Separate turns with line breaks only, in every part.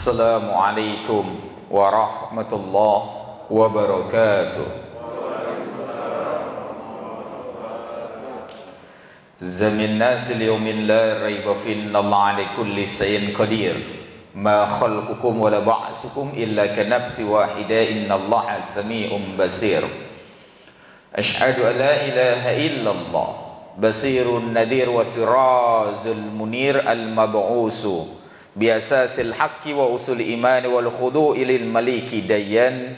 Assalamualaikum warahmatullahi wabarakatuh. Zamin nasil yawmin la raiba fi innallaha ala kulli shay'in qadir. Ma khalqukum wa la ba'sukum illa ka nafsi wahida innallaha sami'un basir. Asyhadu an la ilaha illallah basirun nadir wa sirazul munir al-mab'usu bi asasil haqqi wa usul iman wal khudu'i lil maliki dayyan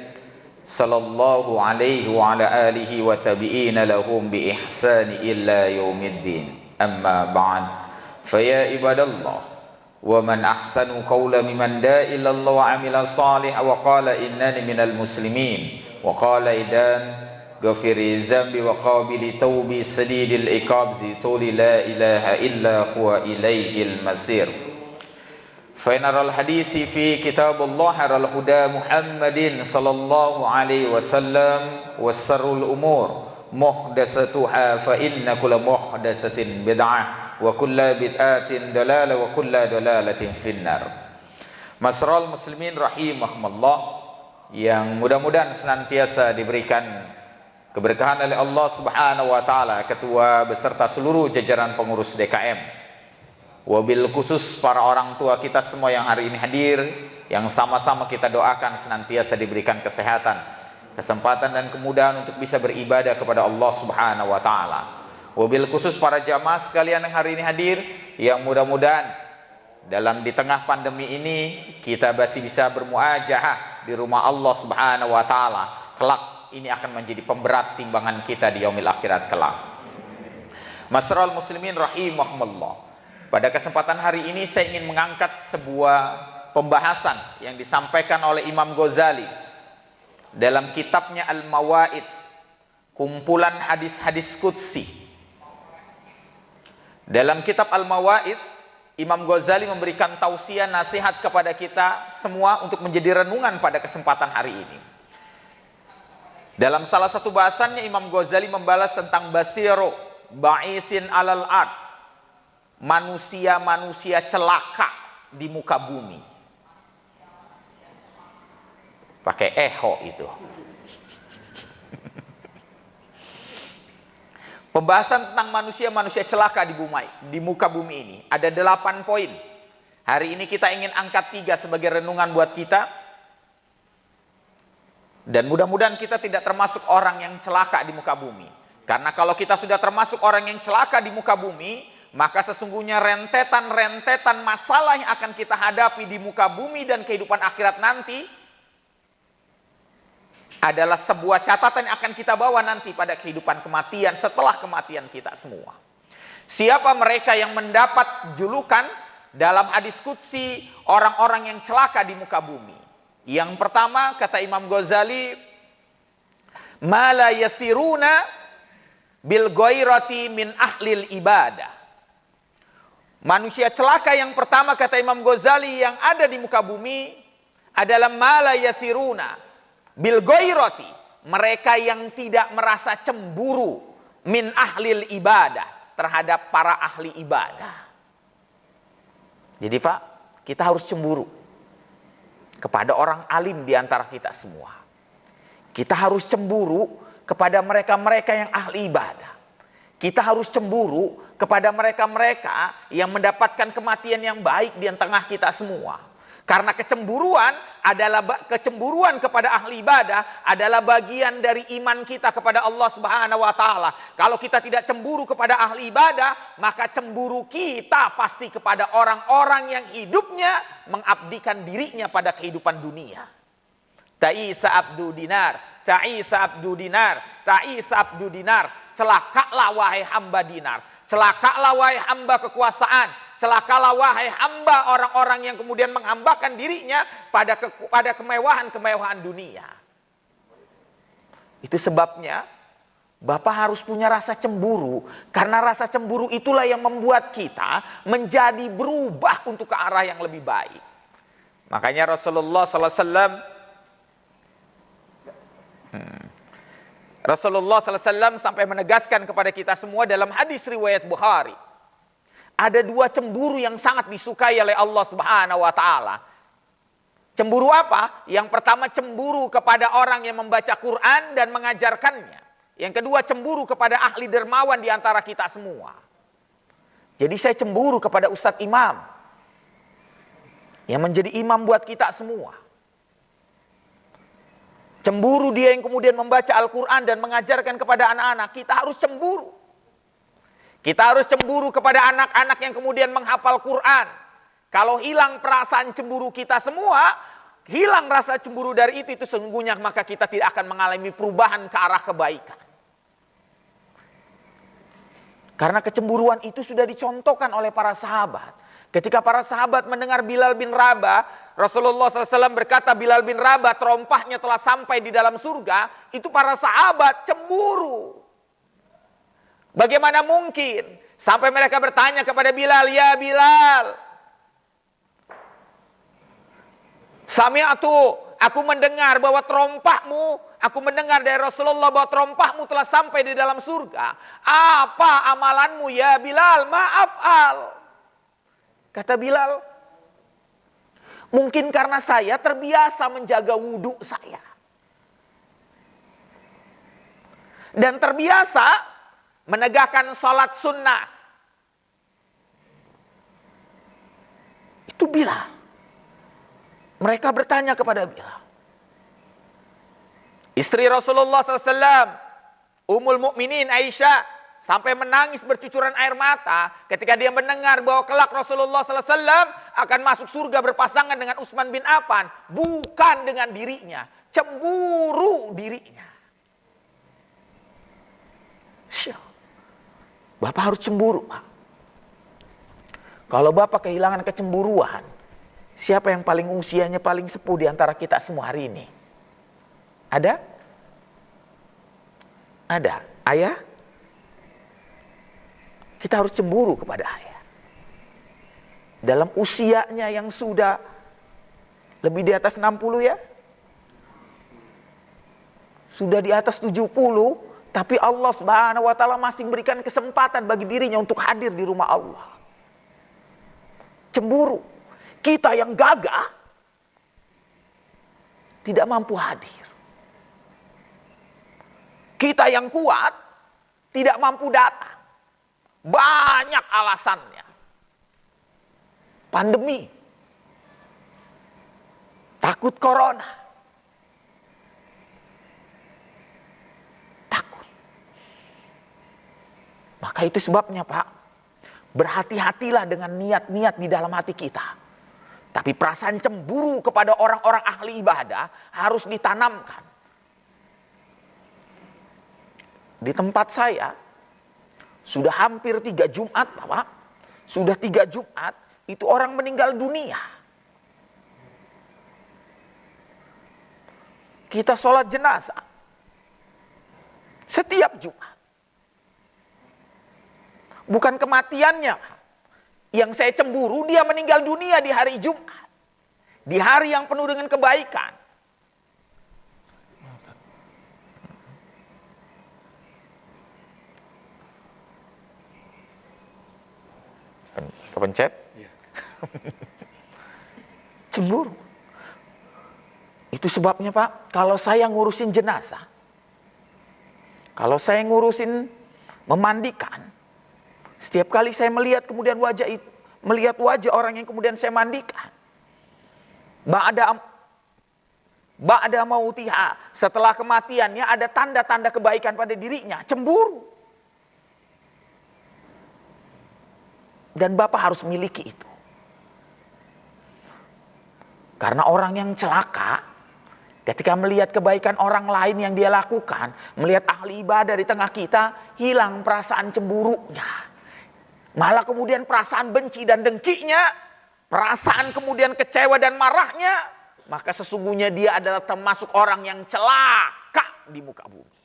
sallallahu alaihi wa ala alihi wa tabi'ina lahum bi ihsani illa yaumiddin. Amma ba'd, faya ibadallah, wa man ahsanu qawla mimman da'a ila Allah wa amila salih wa qala innani minal muslimin wa qala idan ghafiri zambi wa qabili tawbi sadidil iqab zituli la ilaha illa huwa ilaihil masir. Fainaral hadisi fi kitabullah haral huda Muhammadin sallallahu alaihi wasallam wasarul umur muhdasatuha fa inna kulla muhdasatin bid'ah wa kulla bid'atin dalalah wa kulla dalalatin finnar. Masral muslimin rahimakumullah, yang mudah-mudahan senantiasa diberikan keberkahan oleh Allah Subhanahu wa taala, ketua beserta seluruh jajaran pengurus DKM. Wabil khusus para orang tua kita semua yang hari ini hadir, yang sama-sama kita doakan senantiasa diberikan kesehatan, kesempatan dan kemudahan untuk bisa beribadah kepada Allah Subhanahu wa taala. Wabil khusus para jamaah sekalian yang hari ini hadir, yang mudah-mudahan dalam di tengah pandemi ini kita masih bisa bermuajahah di rumah Allah Subhanahu wa taala. Kelak ini akan menjadi pemberat timbangan kita di yaumil akhirat kelak. Masral muslimin rahimahumullah, pada kesempatan hari ini saya ingin mengangkat sebuah pembahasan yang disampaikan oleh Imam Ghazali dalam kitabnya Al-Mawa'id, kumpulan hadis-hadis qudsi. Dalam kitab Al-Mawa'id, Imam Ghazali memberikan tausiah nasihat kepada kita semua untuk menjadi renungan pada kesempatan hari ini. Dalam salah satu bahasannya Imam Ghazali membalas tentang basiru ba'isin alal ard, manusia-manusia celaka di muka bumi. Pakai eho itu. Pembahasan tentang manusia-manusia celaka di muka bumi ini ada 8 poin. Hari ini kita ingin angkat 3 sebagai renungan buat kita. Dan mudah-mudahan kita tidak termasuk orang yang celaka di muka bumi. Karena kalau kita sudah termasuk orang yang celaka di muka bumi, maka sesungguhnya rentetan-rentetan masalah yang akan kita hadapi di muka bumi dan kehidupan akhirat nanti adalah sebuah catatan yang akan kita bawa nanti pada kehidupan kematian setelah kematian kita semua. Siapa mereka yang mendapat julukan dalam hadis qudsi orang-orang yang celaka di muka bumi? Yang pertama, kata Imam Ghazali, ma la yasiruna bil ghairati min ahlil ibadah. Manusia celaka yang pertama, kata Imam Ghazali, yang ada di muka bumi adalah mala yasiruna bil ghairati, mereka yang tidak merasa cemburu min ahlil ibadah, terhadap para ahli ibadah. Jadi Pak, kita harus cemburu kepada orang alim di antara kita semua. Kita harus cemburu kepada mereka-mereka yang ahli ibadah. Kita harus cemburu kepada mereka-mereka yang mendapatkan kematian yang baik di tengah kita semua. Karena kecemburuan kepada ahli ibadah adalah bagian dari iman kita kepada Allah Subhanahu wa taala. Kalau kita tidak cemburu kepada ahli ibadah, maka cemburu kita pasti kepada orang-orang yang hidupnya mengabdikan dirinya pada kehidupan dunia. Ta'isa abdu dinar, ta'isa abdu dinar, ta'isa abdu dinar. Celakalah wahai hamba dinar, celakalah wahai hamba kekuasaan, celakalah wahai hamba orang-orang yang kemudian menghambakan dirinya pada kemewahan-kemewahan dunia. Itu sebabnya Bapak harus punya rasa cemburu, karena rasa cemburu itulah yang membuat kita menjadi berubah untuk ke arah yang lebih baik. Makanya Rasulullah SAW sampai menegaskan kepada kita semua dalam hadis riwayat Bukhari. Ada 2 cemburu yang sangat disukai oleh Allah Subhanahu wa taala.
Cemburu apa? Yang pertama cemburu kepada orang yang membaca Quran dan mengajarkannya. Yang kedua cemburu kepada ahli dermawan di antara kita semua. Jadi saya cemburu kepada Ustadz Imam yang menjadi imam buat kita semua. Cemburu dia yang kemudian membaca Al-Quran dan mengajarkan kepada anak-anak. Kita harus cemburu. Kita harus cemburu kepada anak-anak yang kemudian menghafal Quran. Kalau hilang perasaan cemburu kita semua, hilang rasa cemburu dari itu sesungguhnya maka kita tidak akan mengalami perubahan ke arah kebaikan. Karena kecemburuan itu sudah dicontohkan oleh para sahabat. Ketika para sahabat mendengar Bilal bin Rabah, Rasulullah SAW berkata Bilal bin Rabah terompahnya telah sampai di dalam surga, itu para sahabat cemburu. Bagaimana mungkin? Sampai mereka bertanya kepada Bilal, ya Bilal, Sami'atu, aku mendengar bahwa terompahmu, aku mendengar dari Rasulullah bahwa terompahmu telah sampai di dalam surga. Apa amalanmu ya Bilal? Ma'af'al. Kata Bilal, mungkin karena saya terbiasa menjaga wudhu saya. Dan terbiasa menegakkan sholat sunnah. Itu Bilal. Mereka bertanya kepada Bilal. Istri Rasulullah SAW, Ummul Mukminin Aisyah, sampai menangis bercucuran air mata ketika dia mendengar bahwa kelak Rasulullah SAW akan masuk surga berpasangan dengan Utsman bin Affan. Bukan dengan dirinya, cemburu dirinya. Bapak harus cemburu, Pak. Kalau Bapak kehilangan kecemburuan, siapa yang paling usianya paling sepuh di antara kita semua hari ini? Ada? Ada. Ayah? Kita harus cemburu kepada ayah. Dalam usianya yang sudah lebih di atas 60 ya? Sudah di atas 70, tapi Allah Subhanahu wa taala masih memberikan kesempatan bagi dirinya untuk hadir di rumah Allah. Cemburu. Kita yang gagah tidak mampu hadir. Kita yang kuat tidak mampu datang. Banyak alasannya. Pandemi. Takut corona. Takut. Maka itu sebabnya Pak, berhati-hatilah dengan niat-niat di dalam hati kita. Tapi perasaan cemburu kepada orang-orang ahli ibadah harus ditanamkan. Di tempat saya, sudah hampir 3 Jumat, Pak. Sudah 3 Jumat, itu orang meninggal dunia. Kita sholat jenazah. Setiap Jumat. Bukan kematiannya, Pak. Yang saya cemburu dia meninggal dunia di hari Jumat. Di hari yang penuh dengan kebaikan. Kepencet? Ya. Cemburu. Itu sebabnya Pak, kalau saya ngurusin jenazah, kalau saya ngurusin memandikan, setiap kali saya melihat kemudian wajah itu, melihat wajah orang yang kemudian saya mandikan, ba'da mautiha, setelah kematiannya ada tanda-tanda kebaikan pada dirinya, cemburu. Dan Bapak harus miliki itu. Karena orang yang celaka, ketika melihat kebaikan orang lain yang dia lakukan, melihat ahli ibadah di tengah kita, hilang perasaan cemburunya. Malah kemudian perasaan benci dan dengkinya, perasaan kemudian kecewa dan marahnya, maka sesungguhnya dia adalah termasuk orang yang celaka di muka bumi.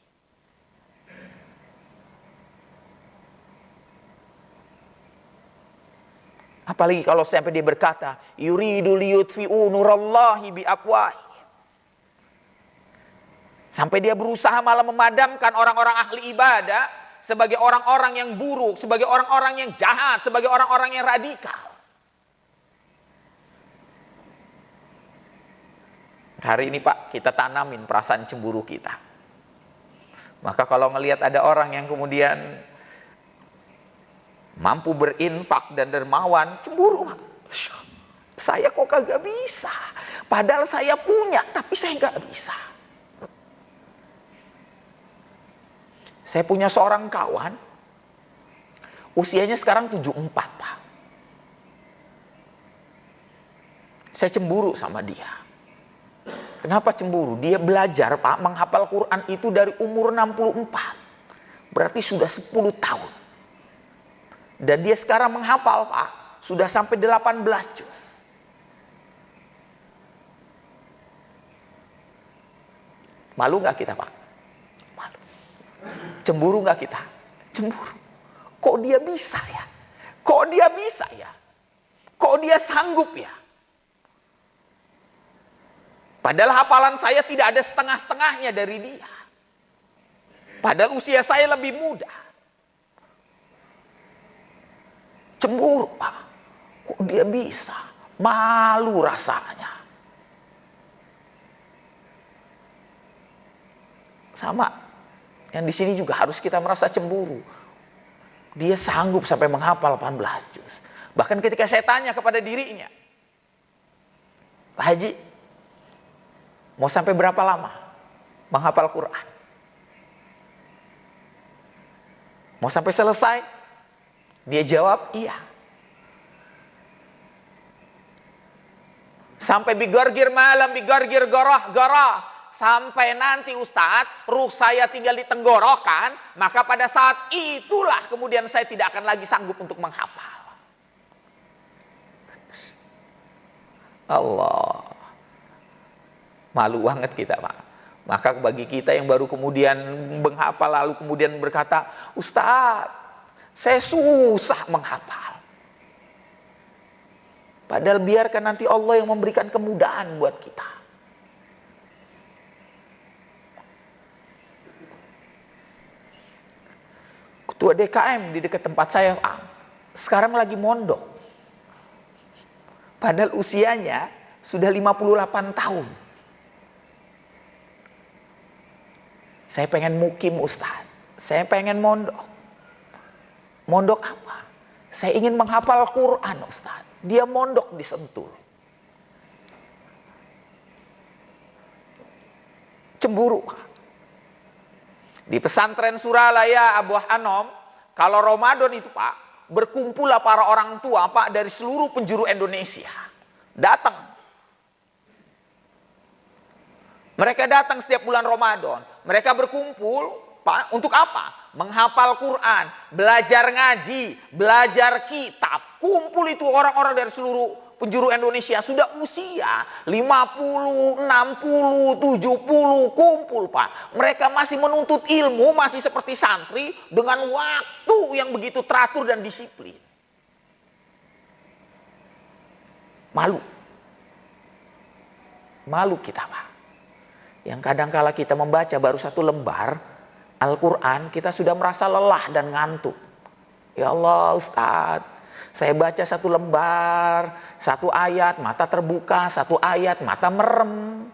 Apalagi kalau sampai dia berkata, yuridu liyutfi'u nurallahi biafwahi. Sampai dia berusaha malah memadamkan orang-orang ahli ibadah sebagai orang-orang yang buruk, sebagai orang-orang yang jahat, sebagai orang-orang yang radikal. Hari ini Pak, kita tanamin perasaan cemburu kita. Maka kalau ngelihat ada orang yang kemudian mampu berinfak dan dermawan, cemburu Pak. Saya kok kagak bisa. Padahal saya punya, tapi saya nggak bisa. Saya punya seorang kawan, usianya sekarang 74 Pak. Saya cemburu sama dia. Kenapa cemburu? Dia belajar Pak, menghafal Quran itu dari umur 64. Berarti sudah 10 tahun. Dan dia sekarang menghafal Pak, sudah sampai 18 juz. Malu nggak kita Pak? Malu. Cemburu nggak kita? Cemburu. Kok dia bisa ya? Kok dia bisa ya? Kok dia sanggup ya? Padahal hafalan saya tidak ada setengah-setengahnya dari dia. Padahal usia saya lebih muda. Cemburu Pak. Kok dia bisa? Malu rasanya. Sama. Yang di sini juga harus kita merasa cemburu. Dia sanggup sampai menghafal 18 juz. Bahkan ketika saya tanya kepada dirinya, Pak Haji, mau sampai berapa lama menghafal Quran? Mau sampai selesai? Dia jawab, iya. Sampai bigorgir malam, bigorgir goroh. Sampai nanti Ustadz, ruh saya tinggal di tenggorokan, maka pada saat itulah kemudian saya tidak akan lagi sanggup untuk menghafal. Allah. Malu banget kita Pak. Maka bagi kita yang baru kemudian menghafal lalu kemudian berkata, Ustadz, saya susah menghafal. Padahal biarkan nanti Allah yang memberikan kemudahan buat kita. Ketua DKM di dekat tempat saya Pak, sekarang lagi mondok. Padahal usianya sudah 58 tahun. Saya pengen mukim Ustadz. Saya pengen mondok. Mondok apa? Saya ingin menghafal Quran Ustadz. Dia mondok di Sentul. Cemburu Pak. Di pesantren Suralaya Abu Hanom, kalau Ramadan itu Pak, berkumpullah para orang tua Pak dari seluruh penjuru Indonesia. Datang. Mereka datang setiap bulan Ramadan. Mereka berkumpul Pak, untuk apa? Menghafal Quran, belajar ngaji, belajar kitab. Kumpul itu orang-orang dari seluruh penjuru Indonesia. Sudah usia 50, 60, 70 kumpul Pak. Mereka masih menuntut ilmu, masih seperti santri dengan waktu yang begitu teratur dan disiplin. Malu. Malu kita Pak. Yang kadangkala kita membaca baru satu lembar Al-Quran, kita sudah merasa lelah dan ngantuk. Ya Allah Ustadz, saya baca satu lembar, satu ayat, mata terbuka, satu ayat, mata merem.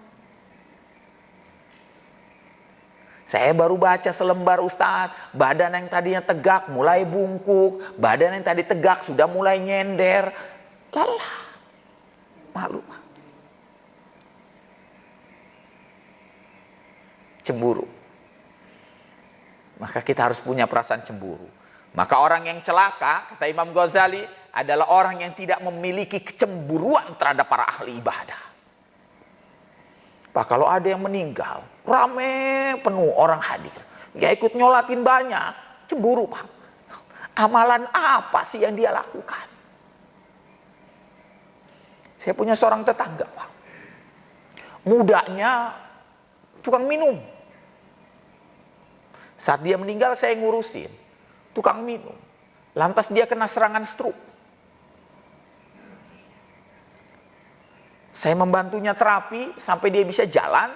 Saya baru baca selembar Ustadz, badan yang tadinya tegak mulai bungkuk, badan yang tadi tegak sudah mulai nyender. Lelah, malu. Cemburu. Maka kita harus punya perasaan cemburu. Maka orang yang celaka, kata Imam Ghazali, adalah orang yang tidak memiliki kecemburuan terhadap para ahli ibadah. Pak, kalau ada yang meninggal, rame penuh orang hadir. Dia ikut nyolatin banyak, cemburu Pak. Amalan apa sih yang dia lakukan? Saya punya seorang tetangga Pak. Mudanya tukang minum. Saat dia meninggal saya ngurusin. Tukang minum. Lantas dia kena serangan stroke. Saya membantunya terapi sampai dia bisa jalan.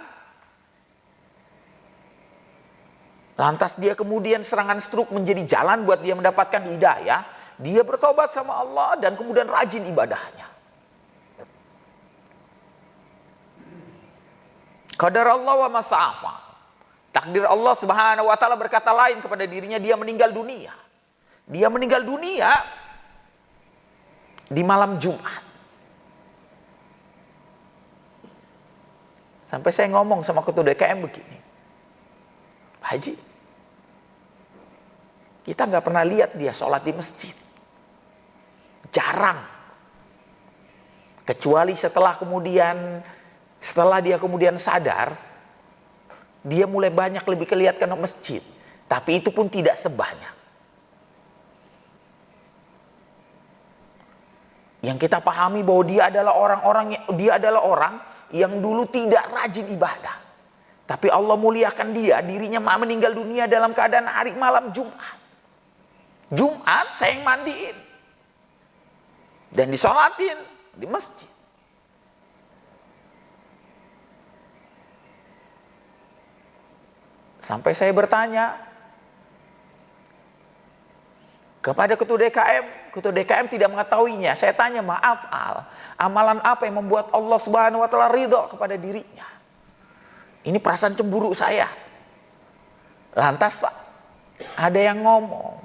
Lantas dia kemudian serangan stroke menjadi jalan buat dia mendapatkan hidayah. Dia bertobat sama Allah dan kemudian rajin ibadahnya. Qadarallah wa masa'afa. Takdir Allah Subhanahu wa taala berkata lain kepada dirinya, dia meninggal dunia. Dia meninggal dunia di malam Jumat. Sampai saya ngomong sama ketua DKM begini, Haji, kita nggak pernah lihat dia sholat di masjid. Jarang. Kecuali setelah dia kemudian sadar, dia mulai banyak lebih kelihatan ke masjid. Tapi itu pun tidak sebanyak. Yang kita pahami bahwa dia adalah orang yang dulu tidak rajin ibadah. Tapi Allah muliakan dirinya meninggal dunia dalam keadaan hari malam Jumat. Jumat saya yang mandiin. Dan disolatin di masjid. Sampai saya bertanya kepada ketua DKM tidak mengetahuinya. Saya tanya, maaf Al, amalan apa yang membuat Allah Subhanahu wa taala ridho kepada dirinya? Ini perasaan cemburu saya. Lantas Pak, ada yang ngomong,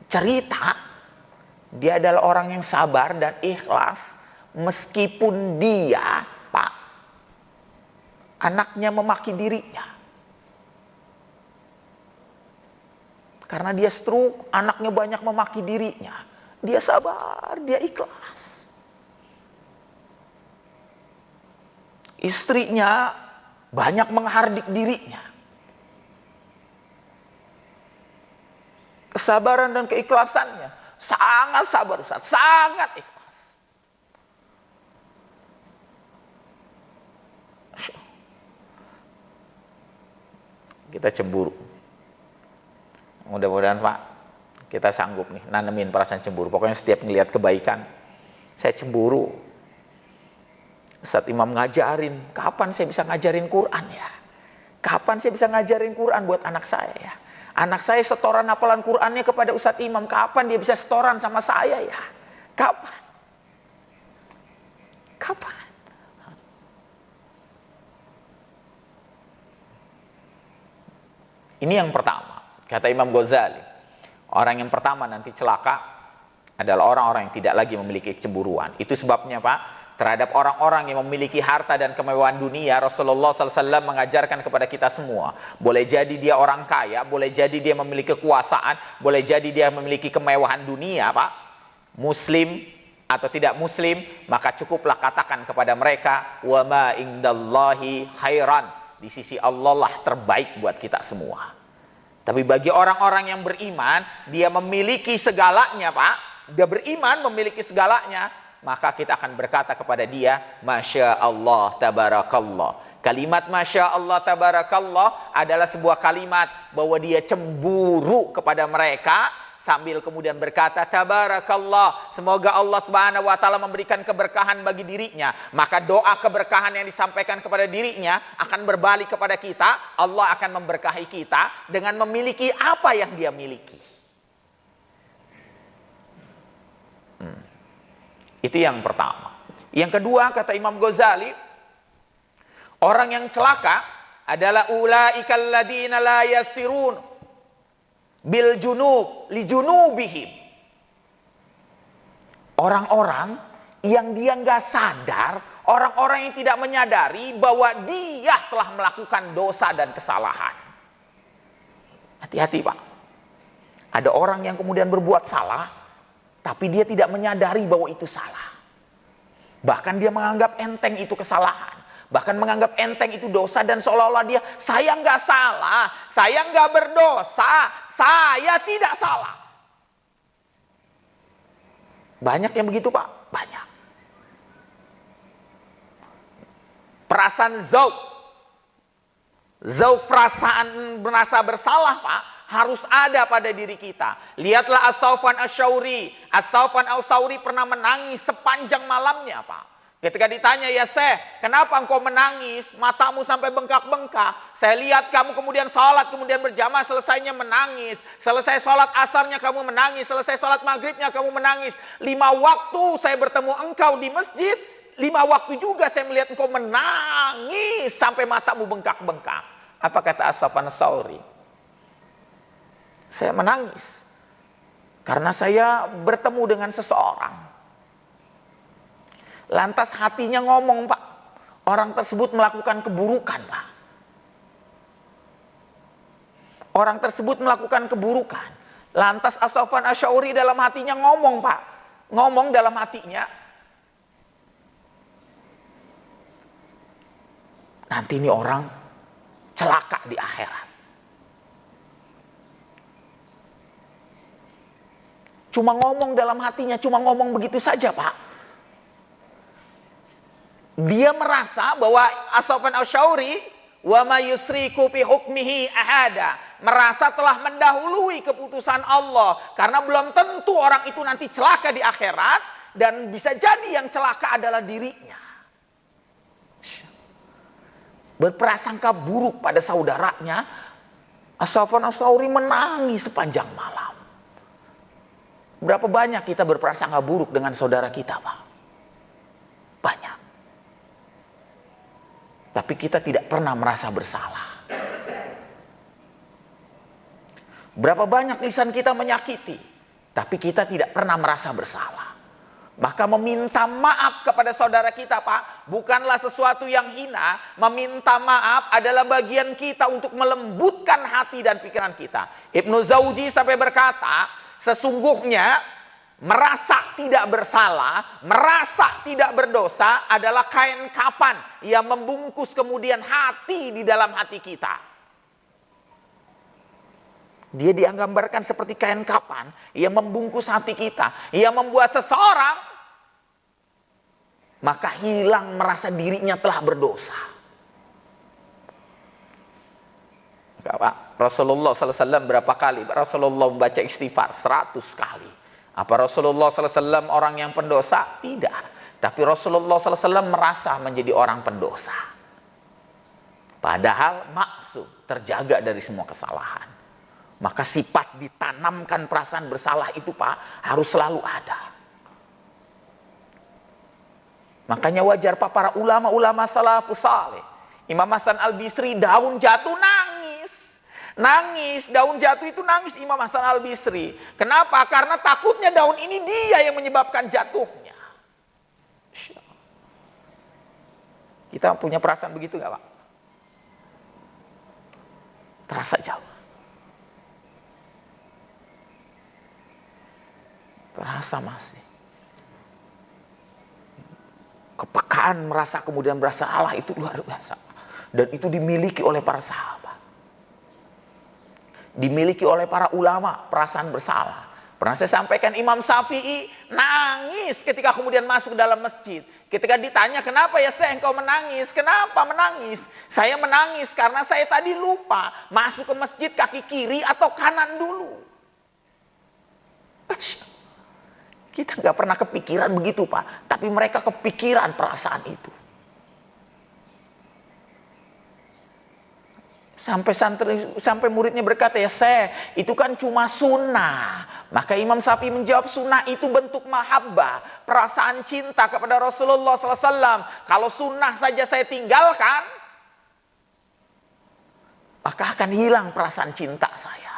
cerita dia adalah orang yang sabar dan ikhlas meskipun dia, Pak, anaknya memaki dirinya. Karena dia stroke, anaknya banyak memaki dirinya. Dia sabar, dia ikhlas. Istrinya banyak menghardik dirinya. Kesabaran dan keikhlasannya sangat sabar Ustaz, sangat ikhlas. Kita cemburu. Mudah-mudahan Pak, kita sanggup nih nanemin perasaan cemburu. Pokoknya setiap ngelihat kebaikan, saya cemburu. Ustaz Imam ngajarin, kapan saya bisa ngajarin Quran ya? Kapan saya bisa ngajarin Quran buat anak saya ya? Anak saya setoran hafalan Qurannya kepada Ustaz Imam, kapan dia bisa setoran sama saya ya? Kapan? Kapan? Ini yang pertama. Kata Imam Ghazali, orang yang pertama nanti celaka adalah orang-orang yang tidak lagi memiliki cemburuan. Itu sebabnya Pak, terhadap orang-orang yang memiliki harta dan kemewahan dunia, Rasulullah SAW mengajarkan kepada kita semua, boleh jadi dia orang kaya, boleh jadi dia memiliki kekuasaan, boleh jadi dia memiliki kemewahan dunia Pak, muslim atau tidak muslim, maka cukuplah katakan kepada mereka, wa ma indallahi khairan, di sisi Allah lah terbaik buat kita semua. Tapi bagi orang-orang yang beriman, dia memiliki segalanya Pak, dia beriman memiliki segalanya, maka kita akan berkata kepada dia, Masya Allah tabarakallah. Kalimat Masya Allah tabarakallah adalah sebuah kalimat bahwa dia cemburu kepada mereka, sambil kemudian berkata, tabarakallah, semoga Allah Subhanahu wa taala memberikan keberkahan bagi dirinya. Maka doa keberkahan yang disampaikan kepada dirinya akan berbalik kepada kita. Allah akan memberkahi kita dengan memiliki apa yang dia miliki. Itu yang pertama. Yang kedua, kata Imam Ghazali, orang yang celaka adalah ulaikal ladina la yasirun bil junub li junubihim. Orang-orang yang dia nggak sadar, orang-orang yang tidak menyadari bahwa dia telah melakukan dosa dan kesalahan. Hati-hati Pak. Ada orang yang kemudian berbuat salah, tapi dia tidak menyadari bahwa itu salah. Bahkan dia menganggap enteng itu kesalahan. Bahkan menganggap enteng itu dosa, dan seolah-olah dia, saya nggak salah, saya nggak berdosa, saya tidak salah. Banyak yang begitu Pak, banyak. Perasaan zauk, perasaan merasa bersalah Pak, harus ada pada diri kita. Lihatlah As-Saufan Asy-Syauri. As-Saufan Asy-Syauri pernah menangis sepanjang malamnya Pak. Ketika ditanya, ya Syekh, kenapa engkau menangis? Matamu sampai bengkak-bengkak. Saya lihat kamu kemudian sholat, kemudian berjamaah, selesainya menangis. Selesai sholat asarnya kamu menangis. Selesai sholat maghribnya kamu menangis. 5 waktu saya bertemu engkau di masjid, 5 waktu juga saya melihat engkau menangis sampai matamu bengkak-bengkak. Apa kata As-Safwan Ats-Tsauri? Saya menangis karena saya bertemu dengan seseorang. Lantas hatinya ngomong, Pak, orang tersebut melakukan keburukan, Pak. Orang tersebut melakukan keburukan. Lantas As-Safwan Ats-Tsauri dalam hatinya ngomong, Pak. Ngomong dalam hatinya, nanti ini orang celaka di akhirat. Cuma ngomong dalam hatinya, cuma ngomong begitu saja, Pak. Dia merasa bahwa As-Safwan Ats-Tsauri wa may yusriku fi hukmihi ahada, merasa telah mendahului keputusan Allah, karena belum tentu orang itu nanti celaka di akhirat, dan bisa jadi yang celaka adalah dirinya. Berprasangka buruk pada saudaranya, As-Safwan Ats-Tsauri menangis sepanjang malam. Berapa banyak kita berprasangka buruk dengan saudara kita, Pak? Banyak. Tapi kita tidak pernah merasa bersalah. Berapa banyak lisan kita menyakiti, tapi kita tidak pernah merasa bersalah. Maka meminta maaf kepada saudara kita, Pak, bukanlah sesuatu yang hina. Meminta maaf adalah bagian kita untuk melembutkan hati dan pikiran kita. Ibnu Jauzi sampai berkata, sesungguhnya merasa tidak bersalah, merasa tidak berdosa adalah kain kapan yang membungkus kemudian hati di dalam hati kita. Dia digambarkan seperti kain kapan yang membungkus hati kita, yang membuat seseorang maka hilang merasa dirinya telah berdosa. Rasulullah SAW berapa kali Rasulullah membaca istighfar? 100 kali. Apa Rasulullah SAW orang yang pendosa? Tidak. Tapi Rasulullah SAW merasa menjadi orang pendosa. Padahal maksum, terjaga dari semua kesalahan. Maka sifat ditanamkan perasaan bersalah itu, Pak, harus selalu ada. Makanya wajar, Pak, para ulama-ulama salafus saleh. Imam Hasan Al-Bisri daun jatuh nangis. Nangis, daun jatuh itu nangis Imam Hasan Al-Bisri. Kenapa? Karena takutnya daun ini dia yang menyebabkan jatuhnya. Kita punya perasaan begitu gak, Pak? Terasa jauh. Terasa masih. Kepekaan merasa kemudian bersalah itu luar biasa. Dan itu dimiliki oleh para sahabat. Dimiliki oleh para ulama, perasaan bersalah. Pernah saya sampaikan Imam Syafi'i nangis ketika kemudian masuk dalam masjid. Ketika ditanya, kenapa ya Syekh engkau menangis? Kenapa menangis? Saya menangis karena saya tadi lupa masuk ke masjid kaki kiri atau kanan dulu. Kita nggak pernah kepikiran begitu, Pak. Tapi mereka kepikiran perasaan itu. Sampai muridnya berkata, ya Syekh, itu kan cuma sunnah. Maka Imam Syafi'i menjawab, sunnah itu bentuk mahabbah, perasaan cinta kepada Rasulullah SAW. Kalau sunnah saja saya tinggalkan, maka akan hilang perasaan cinta saya.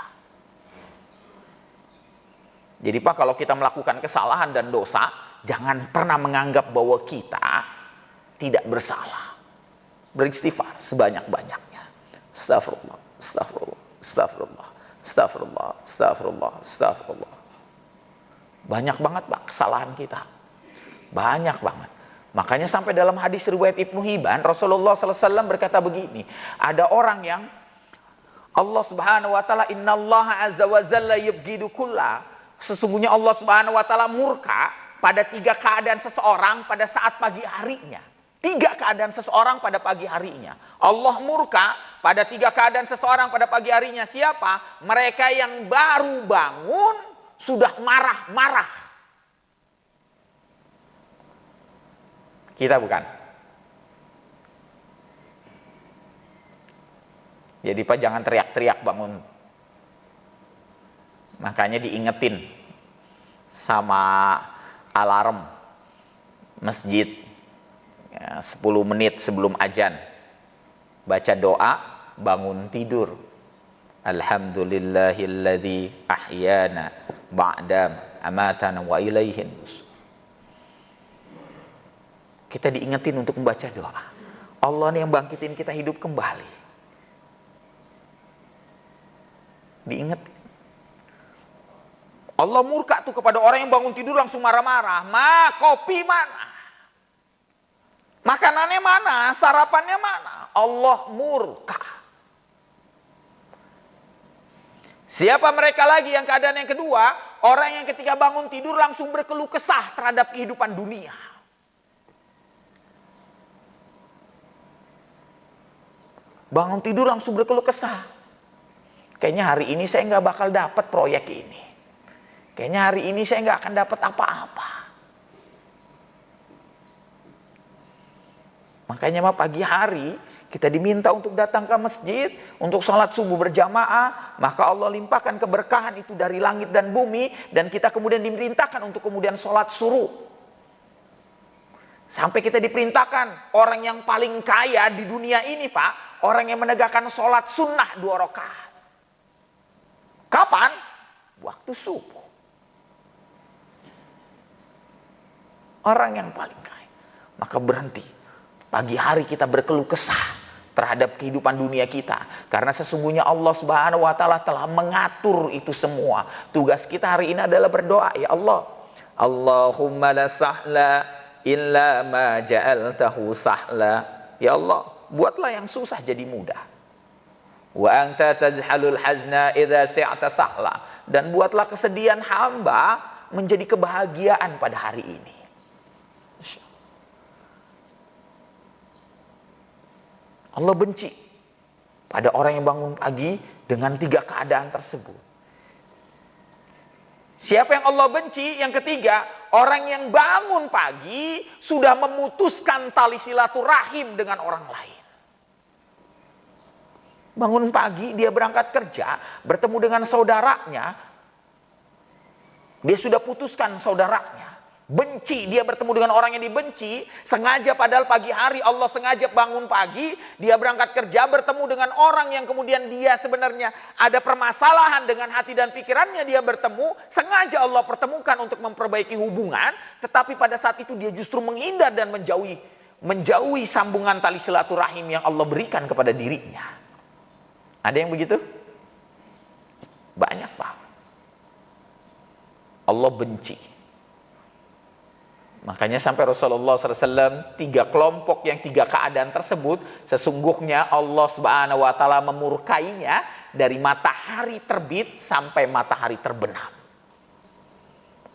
Jadi Pak, kalau kita melakukan kesalahan dan dosa, jangan pernah menganggap bahwa kita tidak bersalah. Beristighfar sebanyak-banyaknya. Astagfirullah, astagfirullah, astagfirullah, astagfirullah, astagfirullah, astagfirullah. Banyak banget, Pak, kesalahan kita. Banyak banget. Makanya sampai dalam hadis riwayat Ibnu Hibban, Rasulullah SAW berkata begini, ada orang yang Allah Subhanahu wa taala, innallaha azza wa jalla yubghidu kulla. Sesungguhnya Allah Subhanahu wa taala murka pada 3 keadaan seseorang pada saat pagi harinya. 3 keadaan seseorang pada pagi harinya. Allah murka pada 3 keadaan seseorang pada pagi harinya. Siapa? Mereka yang baru bangun sudah marah-marah. Kita bukan. Jadi Pak, jangan teriak-teriak bangun. Makanya diingetin sama alarm masjid. Ya, 10 menit sebelum azan baca doa bangun tidur. Alhamdulillahilladzi ahyana ba'da amatana wa ilaihin nusur. Kita diingetin untuk membaca doa. Allah nih yang bangkitin kita hidup kembali. Diingat. Allah murka tuh kepada orang yang bangun tidur langsung marah-marah. Kopi mana? Makanannya mana? Sarapannya mana? Allah murka. Siapa mereka lagi yang keadaan yang kedua? Orang yang ketika bangun tidur langsung berkeluh kesah terhadap kehidupan dunia. Bangun tidur langsung berkeluh kesah. Kayaknya hari ini saya nggak bakal dapat proyek ini. Kayaknya hari ini saya nggak akan dapat apa-apa. Makanya pagi hari kita diminta untuk datang ke masjid, untuk sholat subuh berjamaah. Maka Allah limpahkan keberkahan itu dari langit dan bumi. Dan kita kemudian diperintahkan untuk kemudian sholat suruh. Sampai kita diperintahkan orang yang paling kaya di dunia ini Pak. Orang yang menegakkan sholat sunnah 2 rakaat. Kapan? Waktu subuh. Orang yang paling kaya. Maka berhenti. Pagi hari kita berkeluh kesah terhadap kehidupan dunia kita. Karena sesungguhnya Allah Subhanahu wa Ta'ala telah mengatur itu semua. Tugas kita hari ini adalah berdoa. Ya Allah. Allahumma la sahla illa ma ja'altahu sahla. Ya Allah. Buatlah yang susah jadi mudah. Wa anta tajhalul hazna idza si'ta sahla. Dan buatlah kesedihan hamba menjadi kebahagiaan pada hari ini. Allah benci pada orang yang bangun pagi dengan 3 keadaan tersebut. Siapa yang Allah benci? Yang ketiga, orang yang bangun pagi sudah memutuskan tali silaturahim dengan orang lain. Bangun pagi, dia berangkat kerja, bertemu dengan saudaranya. Dia sudah putuskan saudaranya. Benci, dia bertemu dengan orang yang dibenci. Sengaja padahal pagi hari Allah sengaja bangun pagi. Dia berangkat kerja, bertemu dengan orang yang kemudian dia sebenarnya ada permasalahan dengan hati dan pikirannya. Dia bertemu, sengaja Allah pertemukan untuk memperbaiki hubungan. Tetapi pada saat itu dia justru menghindar dan menjauhi sambungan tali silaturahim yang Allah berikan kepada dirinya. Ada yang begitu? Banyak Pak. Allah benci. Makanya sampai Rasulullah SAW 3 kelompok yang 3 keadaan tersebut sesungguhnya Allah Subhanahu wa Ta'ala memurkainya dari matahari terbit sampai matahari terbenam.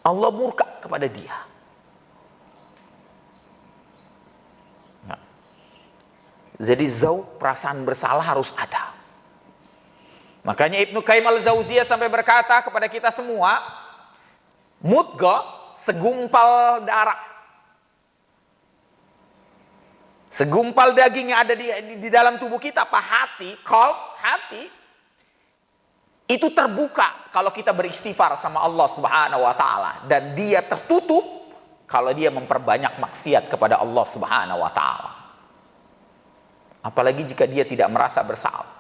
Allah murka kepada dia. Nah. Jadi perasaan bersalah harus ada. Makanya Ibnu Qayyim al-Jauziyah sampai berkata kepada kita semua, mudghah segumpal darah, segumpal daging yang ada di dalam tubuh kita, hati, qalb, hati, itu terbuka kalau kita beristighfar sama Allah Subhanahu wa Ta'ala, dan dia tertutup kalau dia memperbanyak maksiat kepada Allah Subhanahu wa Ta'ala. Apalagi jika dia tidak merasa bersalah.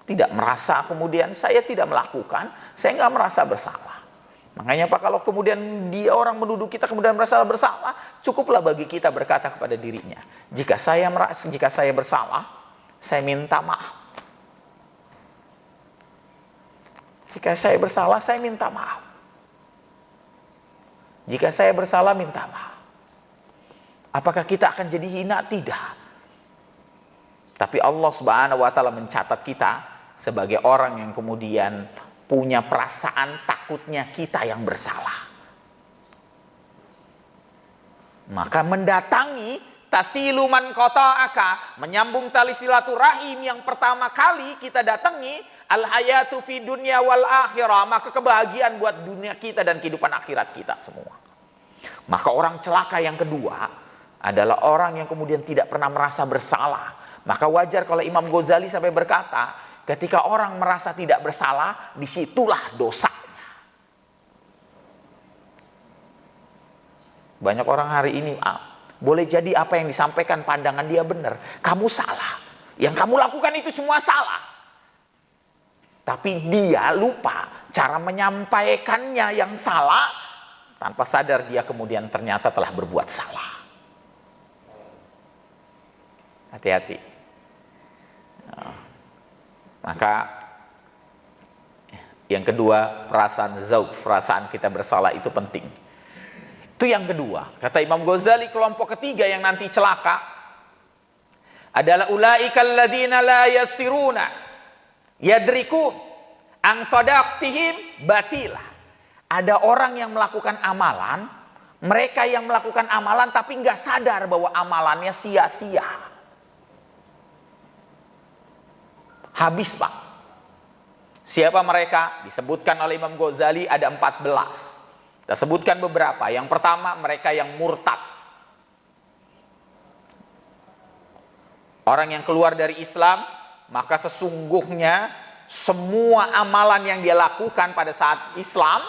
Tidak merasa kemudian saya tidak melakukan, saya nggak merasa bersalah. Makanya Pak, kalau kemudian dia orang menuduh kita kemudian merasa bersalah, cukuplah bagi kita berkata kepada dirinya, jika saya bersalah, saya minta maaf. Jika saya bersalah, saya minta maaf. Jika saya bersalah, minta maaf. Apakah kita akan jadi hina? Tidak. Tapi Allah Subhanahu wa Ta'ala mencatat kita sebagai orang yang kemudian punya perasaan takutnya kita yang bersalah. Maka mendatangi tasiluman qata'aka, menyambung tali silaturahim yang pertama kali kita datangi, al-hayatu fi dunya wal akhirah, maka kebahagiaan buat dunia kita dan kehidupan akhirat kita semua. Maka orang celaka yang kedua adalah orang yang kemudian tidak pernah merasa bersalah. Maka wajar kalau Imam Ghazali sampai berkata, ketika orang merasa tidak bersalah, disitulah dosanya. Banyak orang hari ini Boleh jadi apa yang disampaikan pandangan dia benar, kamu salah. Yang kamu lakukan itu semua salah. Tapi dia lupa cara menyampaikannya yang salah, tanpa sadar dia kemudian ternyata telah berbuat salah. Hati-hati. Nah, maka yang kedua, perasaan zauk, perasaan kita bersalah itu penting. Itu yang kedua. Kata Imam Ghazali, kelompok ketiga yang nanti celaka adalah ulaikal ladzina la yasiruna yadrikun ang sadaqtihim batila. Ada orang yang melakukan amalan, mereka yang melakukan amalan tapi nggak sadar bahwa amalannya sia-sia. Habis, Pak. Siapa mereka? Disebutkan oleh Imam Ghazali ada 14. Kita sebutkan beberapa. Yang pertama, mereka yang murtad. Orang yang keluar dari Islam, maka sesungguhnya semua amalan yang dia lakukan pada saat Islam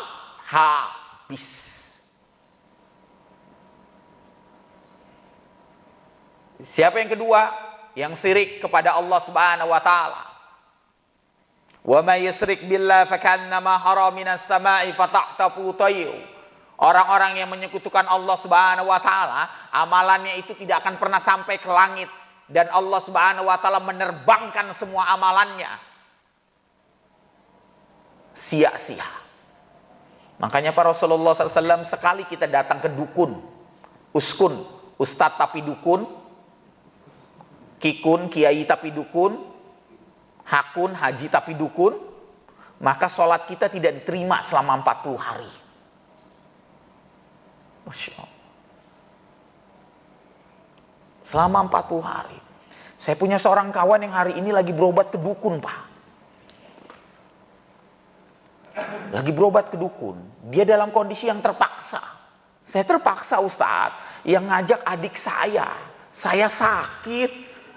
habis. Siapa yang kedua? Yang syirik kepada Allah Subhanahu wa taala. Wa may yusyrik billahi fakannama hara minas samai fatahtafu tayru. Orang-orang yang menyekutukan Allah Subhanahu wa taala, amalannya itu tidak akan pernah sampai ke langit dan Allah Subhanahu wa taala menerbangkan semua amalannya. Sia-sia. Makanya para Rasulullah SAW sekali kita datang ke dukun, uskun, ustadz tapi dukun, kikun, kiai tapi dukun, hakun, haji tapi dukun, maka sholat kita tidak diterima selama 40 hari. Masya Allah. Selama 40 hari. Saya punya seorang kawan yang hari ini lagi berobat ke dukun, Pak. Lagi berobat ke dukun. Dia dalam kondisi yang terpaksa. Saya terpaksa, Ustadz, yang ngajak adik saya. Saya sakit,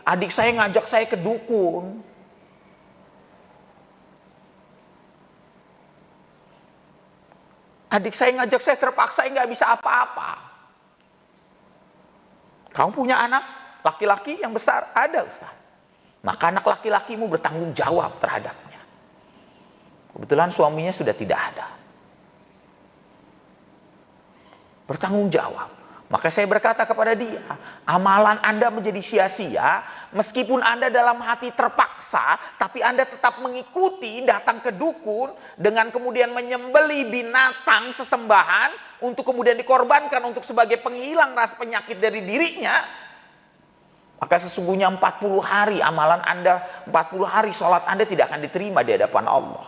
adik saya ngajak saya ke dukun. Adik saya ngajak saya terpaksa, nggak bisa apa-apa. Kamu punya anak laki-laki yang besar? Ada, Ustaz. Maka anak laki-lakimu bertanggung jawab terhadapnya. Kebetulan suaminya sudah tidak ada. Bertanggung jawab. Maka saya berkata kepada dia, amalan Anda menjadi sia-sia, meskipun Anda dalam hati terpaksa, tapi Anda tetap mengikuti, datang ke dukun, dengan kemudian menyembeli binatang sesembahan, untuk kemudian dikorbankan untuk sebagai penghilang rasa penyakit dari dirinya, maka sesungguhnya 40 hari amalan Anda, 40 hari sholat Anda tidak akan diterima di hadapan Allah.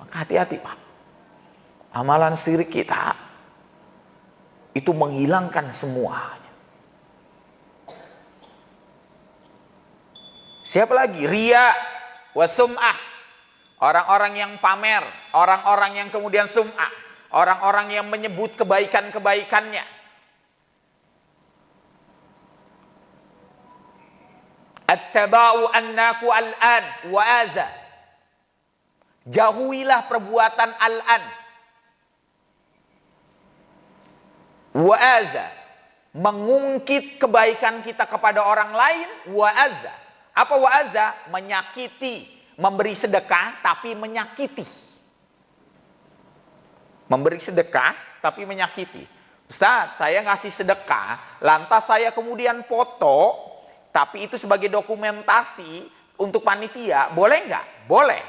Maka hati-hati, Pak. Amalan syirik kita itu menghilangkan semuanya. Siapa lagi? Riya wa sum'ah. Orang-orang yang pamer, orang-orang yang kemudian sum'ah, orang-orang yang menyebut kebaikan-kebaikannya. Attaba'u annaku al-an wa aza. Jauhilah perbuatan al-an wa'aza, mengungkit kebaikan kita kepada orang lain. Wa'aza, apa wa'aza? Menyakiti, memberi sedekah tapi menyakiti. Memberi sedekah tapi menyakiti. Ustaz, saya ngasih sedekah, lantas saya kemudian foto, tapi itu sebagai dokumentasi untuk panitia, boleh nggak? Boleh,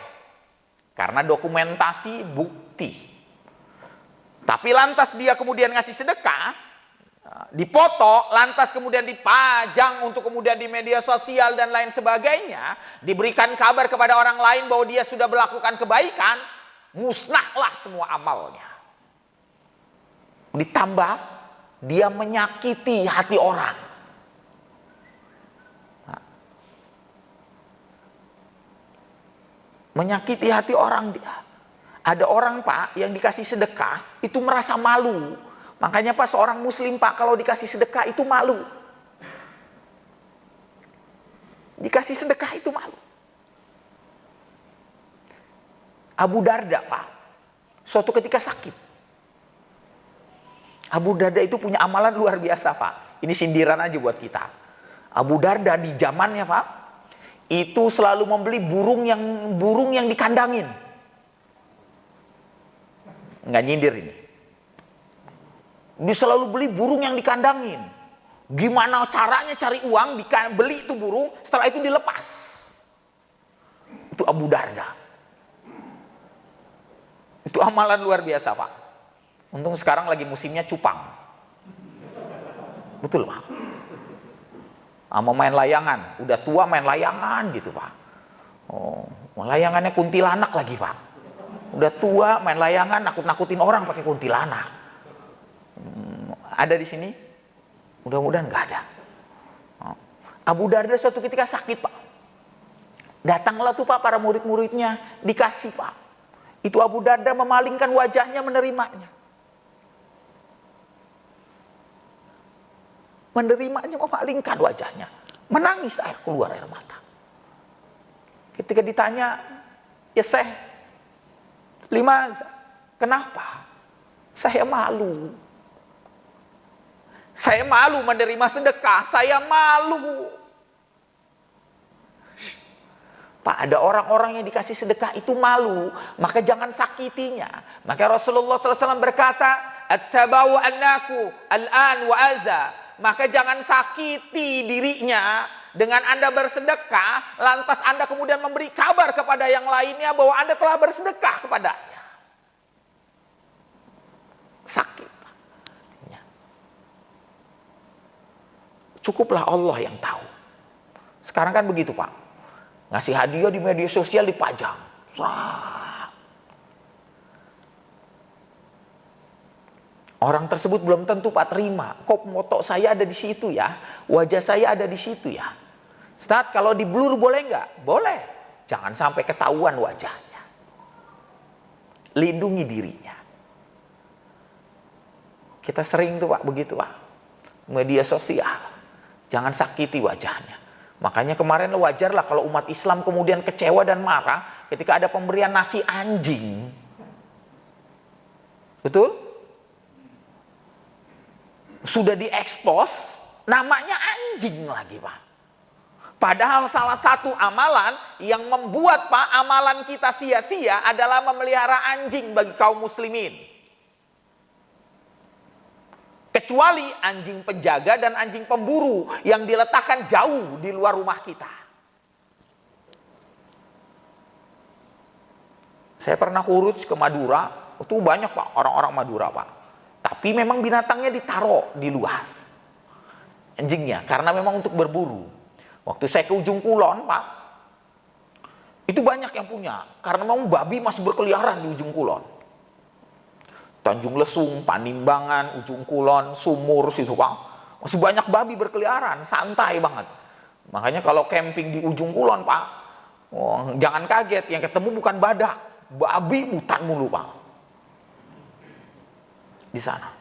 karena dokumentasi bukti. Tapi lantas dia kemudian ngasih sedekah, dipoto, lantas kemudian dipajang untuk kemudian di media sosial dan lain sebagainya, diberikan kabar kepada orang lain bahwa dia sudah melakukan kebaikan, musnahlah semua amalnya. Ditambah dia menyakiti hati orang. Menyakiti hati orang dia. Ada orang, Pak, yang dikasih sedekah itu merasa malu. Makanya, Pak, seorang muslim, Pak, kalau dikasih sedekah itu malu. Dikasih sedekah itu malu. Abu Darda, Pak, suatu ketika sakit. Abu Darda itu punya amalan luar biasa, Pak. Ini sindiran aja buat kita. Abu Darda di zamannya, Pak, itu selalu membeli burung yang dikandangin. Nggak nyindir ini. Dia selalu beli burung yang dikandangin. Gimana caranya cari uang, beli itu burung, setelah itu dilepas. Itu Abu Darda. Itu amalan luar biasa, Pak. Untung sekarang lagi musimnya cupang. Betul, Pak. Mau main layangan, udah tua main layangan gitu, Pak. Oh, layangannya kuntilanak lagi, Pak. Udah tua main layangan, nakut-nakutin orang pakai kuntilanak. Ada di sini? Mudah-mudahan nggak ada. Abu Darda suatu ketika sakit, Pak. Datanglah tuh, Pak, para murid-muridnya, dikasih, Pak. Itu Abu Darda memalingkan wajahnya menerimanya. Menerimanya, memalingkan wajahnya. Menangis keluar air mata. Ketika ditanya, ya Syekh, limaza? Kenapa? Saya malu. Saya malu menerima sedekah, saya malu. Pak, ada orang-orang yang dikasih sedekah itu malu, maka jangan sakitinya. Maka Rasulullah SAW berkata, "Attabau annaku al-an wa aza." Maka jangan sakiti dirinya dengan Anda bersedekah, lantas Anda kemudian memberi kabar kepada yang lainnya bahwa Anda telah bersedekah kepadanya. Sakit. Cukuplah Allah yang tahu. Sekarang kan begitu, Pak. Ngasih hadiah di media sosial dipajang. Orang tersebut belum tentu, Pak, terima. Kok foto saya ada di situ ya? Wajah saya ada di situ ya? Ustaz, kalau di blur boleh nggak? Boleh. Jangan sampai ketahuan wajahnya. Lindungi dirinya. Kita sering tuh, Pak, begitu, Pak. Media sosial. Jangan sakiti wajahnya. Makanya kemarin wajarlah kalau umat Islam kemudian kecewa dan marah ketika ada pemberian nasi anjing. Betul? Sudah diekspos, namanya anjing lagi, Pak. Padahal salah satu amalan yang membuat, Pak, amalan kita sia-sia adalah memelihara anjing bagi kaum muslimin. Kecuali anjing penjaga dan anjing pemburu yang diletakkan jauh di luar rumah kita. Saya pernah urus ke Madura, itu banyak, Pak, orang-orang Madura, Pak. Tapi memang binatangnya ditaruh di luar. Anjingnya, karena memang untuk berburu. Waktu saya ke Ujung Kulon, Pak, itu banyak yang punya. Karena memang babi masih berkeliaran di Ujung Kulon. Tanjung Lesung, Panimbangan, Ujung Kulon, Sumur situ, Pak. Masih banyak babi berkeliaran, santai banget. Makanya kalau camping di Ujung Kulon, Pak, jangan kaget, yang ketemu bukan badak, babi hutan mulu, Pak. Di sana.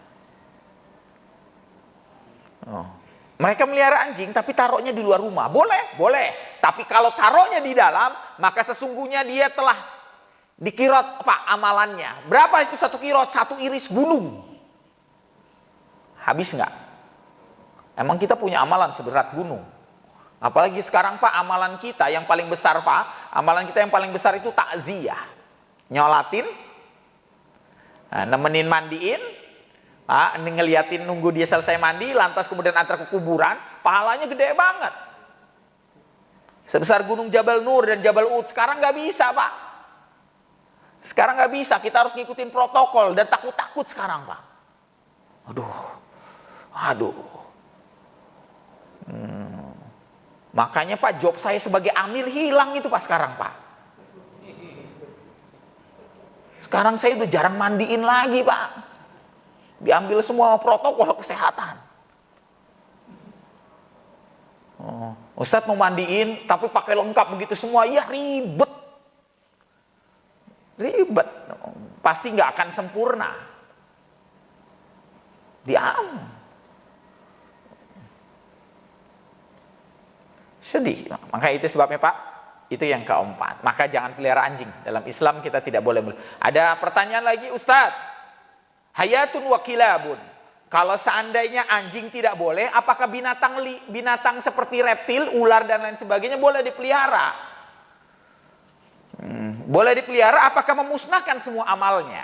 Mereka melihara anjing tapi taruhnya di luar rumah. Boleh, boleh. Tapi kalau taruhnya di dalam, maka sesungguhnya dia telah dikirot, Pak, amalannya. Berapa itu satu kirot? Satu iris gunung. Habis nggak? Emang kita punya amalan seberat gunung. Apalagi sekarang, Pak, amalan kita yang paling besar, Pak, amalan kita yang paling besar itu takziah. Nyolatin, nemenin mandiin, Pak, ngeliatin nunggu dia selesai mandi, lantas kemudian antar ke kuburan, pahalanya gede banget. Sebesar gunung Jabal Nur dan Jabal Uhud. Sekarang nggak bisa, Pak. Sekarang nggak bisa, kita harus ngikutin protokol dan takut-takut sekarang, Pak. Aduh. Makanya, Pak, job saya sebagai amil hilang itu, Pak, sekarang, Pak. Sekarang saya udah jarang mandiin lagi, Pak. Diambil semua protokol kesehatan. Ustadz mau mandiin, tapi pakai lengkap begitu semua, ya ribet. Ribet, pasti nggak akan sempurna. Sedih. Maka itu sebabnya, Pak, itu yang keempat. Maka jangan pelihara anjing. Dalam Islam kita tidak boleh. Ada pertanyaan lagi, Ustadz. Hayatun wa kilabun. Kalau seandainya anjing tidak boleh, apakah binatang seperti reptil, ular dan lain sebagainya boleh dipelihara? Boleh dipelihara, apakah memusnahkan semua amalnya?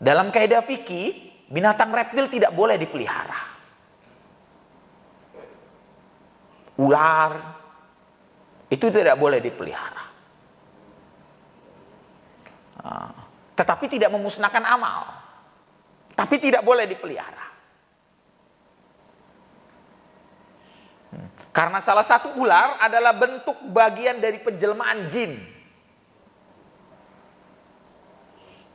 Dalam kaidah fikih, binatang reptil tidak boleh dipelihara. Ular itu tidak boleh dipelihara. Tetapi tidak memusnahkan amal. Tapi tidak boleh dipelihara. Karena salah satu ular adalah bentuk bagian dari penjelmaan jin.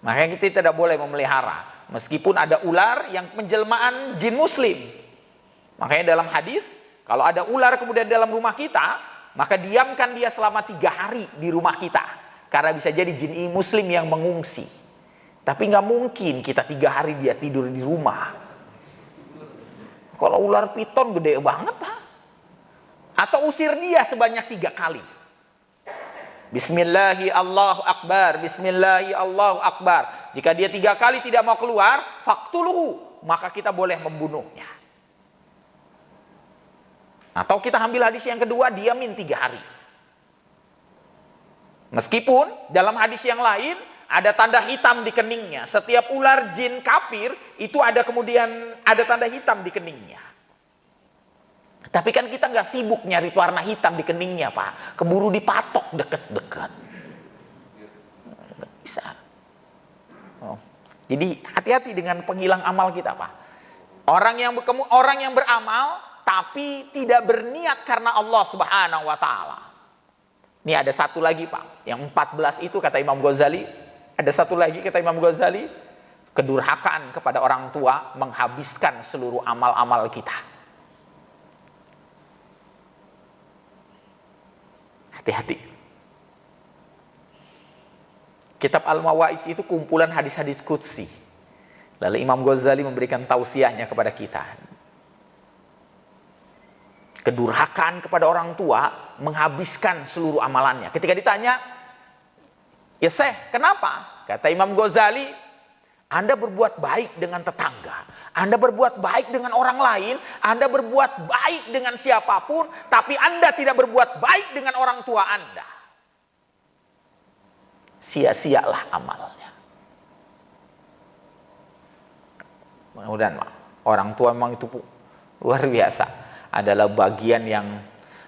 Makanya kita tidak boleh memelihara. Meskipun ada ular yang penjelmaan jin muslim. Makanya dalam hadis, kalau ada ular kemudian dalam rumah kita, maka diamkan dia selama 3 hari di rumah kita. Karena bisa jadi jin muslim yang mengungsi. Tapi nggak mungkin kita 3 hari dia tidur di rumah. Kalau ular piton gede banget, ha? Atau usir dia sebanyak 3 kali. Bismillahi Allahu Akbar, Bismillahi Allahu Akbar. Jika dia 3 kali tidak mau keluar, faktuluhu, maka kita boleh membunuhnya. Atau kita ambil hadis yang kedua, diamin 3 hari. Meskipun dalam hadis yang lain ada tanda hitam di keningnya. Setiap ular jin kafir itu ada kemudian ada tanda hitam di keningnya. Tapi kan kita nggak sibuk nyari warna hitam di keningnya, Pak. Keburu dipatok deket-deket. Nggak bisa. Jadi hati-hati dengan penghilang amal kita, Pak. Orang yang beramal tapi tidak berniat karena Allah Subhanahu wa taala. Ini ada satu lagi, Pak. Yang 14 itu kata Imam Ghazali. Ada satu lagi kata Imam Ghazali, kedurhakaan kepada orang tua menghabiskan seluruh amal-amal kita. Hati-hati. Kitab Al-Mawaid itu kumpulan hadis-hadis qudsi. Lalu Imam Ghazali memberikan tausiahnya kepada kita. Kedurhakaan kepada orang tua menghabiskan seluruh amalannya. Ketika ditanya, ya Syekh, kenapa? Kata Imam Ghazali, Anda berbuat baik dengan tetangga, Anda berbuat baik dengan orang lain, Anda berbuat baik dengan siapapun, tapi Anda tidak berbuat baik dengan orang tua Anda. Sia-sialah amalnya. Mudah-mudahan orang tua memang itu luar biasa. Adalah bagian yang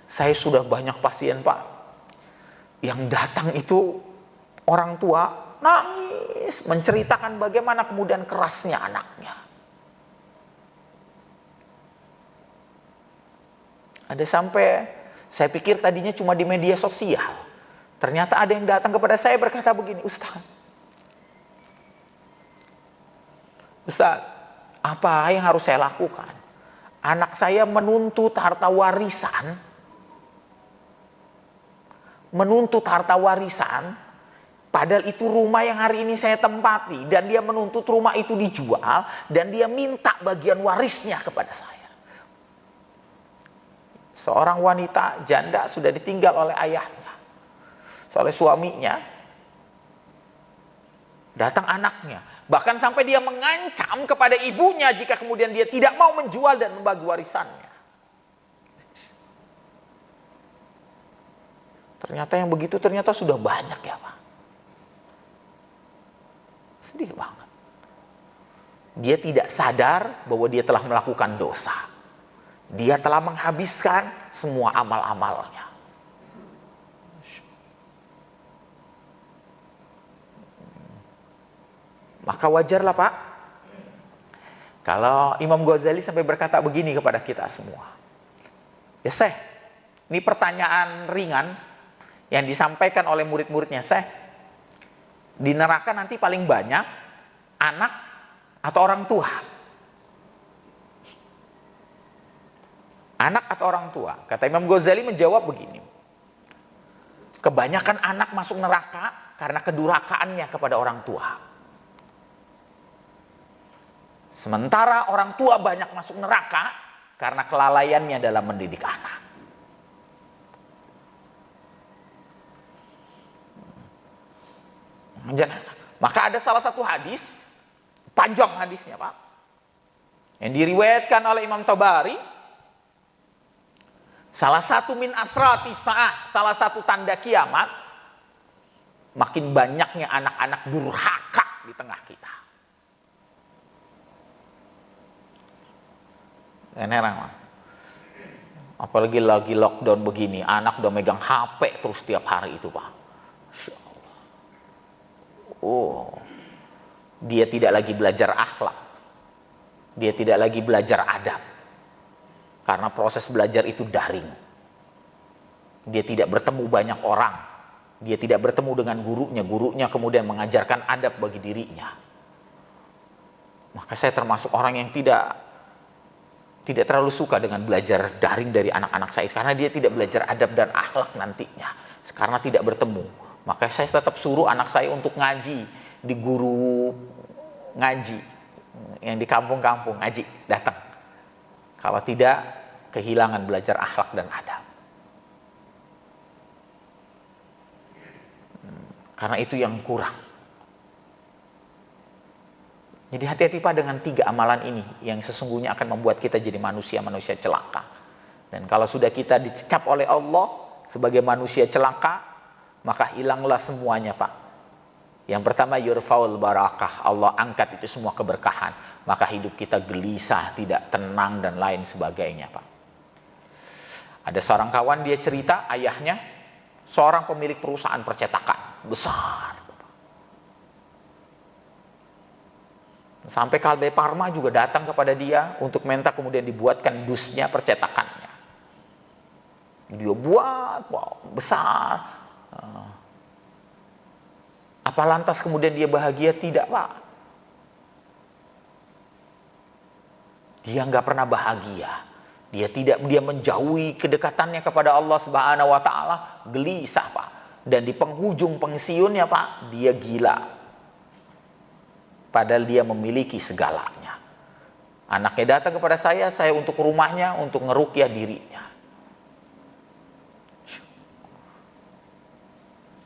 saya sudah banyak pasien, Pak, yang datang itu orang tua nangis menceritakan bagaimana kemudian kerasnya anaknya. Ada sampai saya pikir tadinya cuma di media sosial. Ternyata ada yang datang kepada saya berkata begini, Ustaz, apa yang harus saya lakukan? Anak saya menuntut harta warisan, padahal itu rumah yang hari ini saya tempati, dan dia menuntut rumah itu dijual, dan dia minta bagian warisnya kepada saya. Seorang wanita janda sudah ditinggal oleh ayahnya, oleh suaminya. Datang anaknya, bahkan sampai dia mengancam kepada ibunya jika kemudian dia tidak mau menjual dan membagi warisannya. Ternyata yang begitu ternyata sudah banyak, ya Pak. Sedih banget. Dia tidak sadar bahwa dia telah melakukan dosa. Dia telah menghabiskan semua amal-amalnya. Maka wajarlah, Pak, kalau Imam Ghazali sampai berkata begini kepada kita semua. Ya Syekh, ini pertanyaan ringan yang disampaikan oleh murid-muridnya. Syekh, di neraka nanti paling banyak anak atau orang tua? Anak atau orang tua? Kata Imam Ghazali menjawab begini. Kebanyakan anak masuk neraka karena kedurhakaannya kepada orang tua. Sementara orang tua banyak masuk neraka karena kelalaiannya dalam mendidik anak. Maka ada salah satu hadis, panjang hadisnya, Pak. Yang diriwayatkan oleh Imam Tabari, salah satu min asrati sa'ah, salah satu tanda kiamat, makin banyaknya anak-anak durhaka di tengah kita. Dan heran, apalagi lagi lockdown begini, anak udah megang HP terus setiap hari itu, Pak. Masya Allah. Oh, dia tidak lagi belajar akhlak, dia tidak lagi belajar adab, karena proses belajar itu daring. Dia tidak bertemu banyak orang, dia tidak bertemu dengan gurunya kemudian mengajarkan adab bagi dirinya. Maka saya termasuk orang yang tidak terlalu suka dengan belajar daring dari anak-anak saya, karena dia tidak belajar adab dan akhlak nantinya, karena tidak bertemu. Maka saya tetap suruh anak saya untuk ngaji di guru ngaji yang di kampung-kampung, ngaji, datang. Kalau tidak, kehilangan belajar akhlak dan adab. Karena itu yang kurang. Jadi hati-hati Pak dengan 3 amalan ini yang sesungguhnya akan membuat kita jadi manusia-manusia celaka. Dan kalau sudah kita dicap oleh Allah sebagai manusia celaka, maka hilanglah semuanya Pak. Yang pertama, yurfaul barakah, Allah angkat itu semua keberkahan. Maka hidup kita gelisah, tidak tenang dan lain sebagainya Pak. Ada seorang kawan, dia cerita ayahnya seorang pemilik perusahaan percetakan besar. Sampai Kalbe Parma juga datang kepada dia untuk minta kemudian dibuatkan dusnya percetakannya. Dia buat, wow, besar. Apa lantas kemudian dia bahagia? Tidak Pak. Dia nggak pernah bahagia. Dia menjauhi kedekatannya kepada Allah Subhanahu wa taala, gelisah Pak. Dan di penghujung pensiunnya Pak, dia gila. Padahal dia memiliki segalanya. Anaknya datang kepada saya untuk rumahnya untuk ngerukyah dirinya.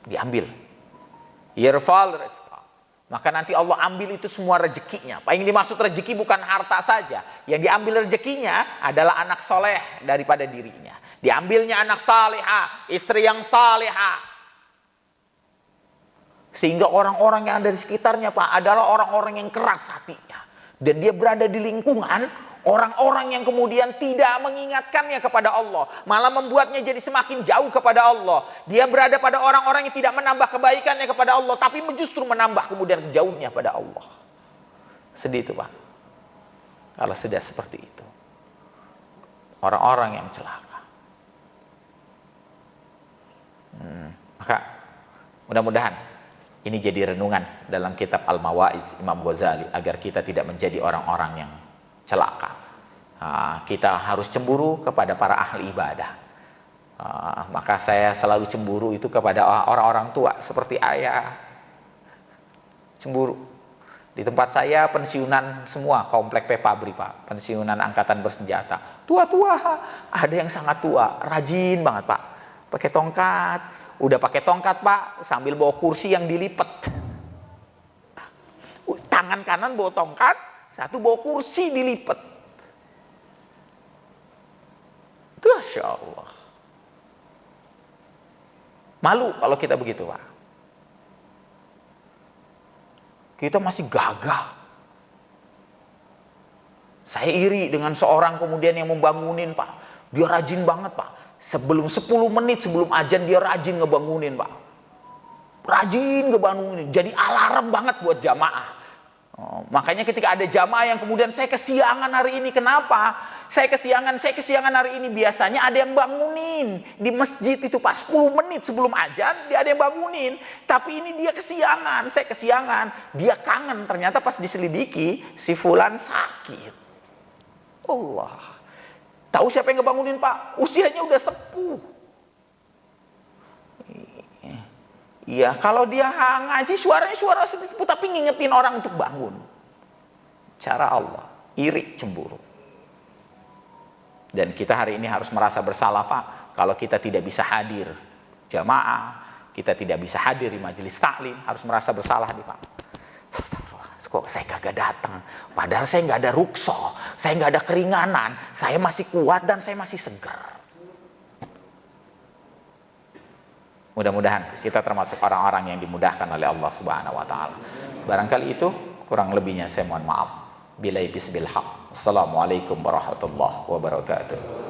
Diambil. Yarfal rizqa. Maka nanti Allah ambil itu semua rezekinya. Pak, yang dimaksud rezeki bukan harta saja. Yang diambil rezekinya adalah anak soleh daripada dirinya. Diambilnya anak salihah, istri yang salihah. Sehingga orang-orang yang ada di sekitarnya Pak adalah orang-orang yang keras hatinya. Dan dia berada di lingkungan orang-orang yang kemudian tidak mengingatkannya kepada Allah. Malah membuatnya jadi semakin jauh kepada Allah. Dia berada pada orang-orang yang tidak menambah kebaikannya kepada Allah, tapi justru menambah kemudian jauhnya pada Allah. Sedih itu Pak. Kalau sudah seperti itu. Orang-orang yang celaka. Maka mudah-mudahan ini jadi renungan dalam kitab Al-Mawa'idz Imam Ghazali, agar kita tidak menjadi orang-orang yang celaka. Kita harus cemburu kepada para ahli ibadah. Maka saya selalu cemburu itu kepada orang-orang tua seperti ayah. Cemburu. Di tempat saya pensiunan semua, komplek Pepabri Pak, pensiunan angkatan bersenjata. Tua-tua, ada yang sangat tua, rajin banget Pak. Pakai tongkat. Udah pakai tongkat Pak, sambil bawa kursi yang dilipat. Tangan kanan bawa tongkat, satu bawa kursi dilipat. Masya Allah. Malu kalau kita begitu Pak. Kita masih gagah. Saya iri dengan seorang kemudian yang membangunin Pak. Dia rajin banget Pak. Sebelum 10 menit sebelum azan dia rajin ngebangunin Pak. Rajin ngebangunin. Jadi alarm banget buat jamaah. Makanya ketika ada jamaah yang kemudian saya kesiangan hari ini. Kenapa? Saya kesiangan hari ini. Biasanya ada yang bangunin. Di masjid itu Pak 10 menit sebelum azan dia ada yang bangunin. Tapi ini dia kesiangan. Saya kesiangan. Dia kangen. Ternyata pas diselidiki si fulan sakit. Allah. Tahu siapa yang ngebangunin Pak? Usianya udah sepuh. Iya, kalau dia ngaji suaranya suara sepuh tapi ngingetin orang untuk bangun. Cara Allah, iri, cemburu. Dan kita hari ini harus merasa bersalah Pak, kalau kita tidak bisa hadir jamaah, kita tidak bisa hadir di majelis taklim, harus merasa bersalah nih Pak. Astagfirullah. Kok saya kagak datang? Padahal saya nggak ada rukso, saya nggak ada keringanan, saya masih kuat dan saya masih segar. Mudah-mudahan kita termasuk orang-orang yang dimudahkan oleh Allah Subhanahu wa taala. Barangkali itu, kurang lebihnya saya mohon maaf. Billahi bismillah. Assalamualaikum warahmatullahi wabarakatuh.